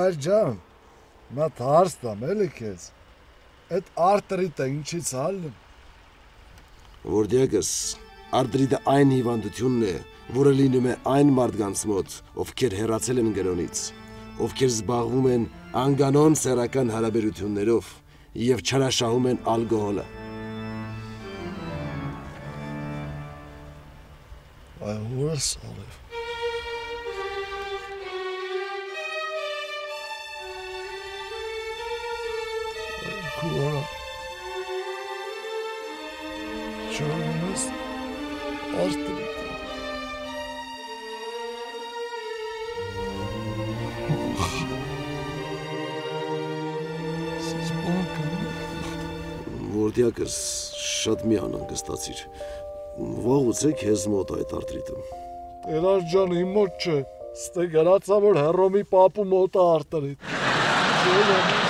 հայր ջան, նա հարց տամ էլի քեզ։ Այդ արտրիտը ինչից ալն։ Որտեղս արտրիտը այն հիվանդությունն է, որը լինում է այն մարդկանց մոտ, ովքեր հեռացել են կրոնից, ովքեր զբաղվում են անկանոն սեռական հարաբերություններով եւ չարաշահում են ալկոհոլը։ Այ ուրս ալև։ Այ քուրա։ Չորնես արտրիտը։ Որտեղս շատ մի անհանգստացիր։ Վաղուց է քեզ մոտ այդ արտրիտը։ Տերար ջան, իմ մոտ չէ, ստե գրածա, որ Հռոմի պապու մոտ է արտրիտ։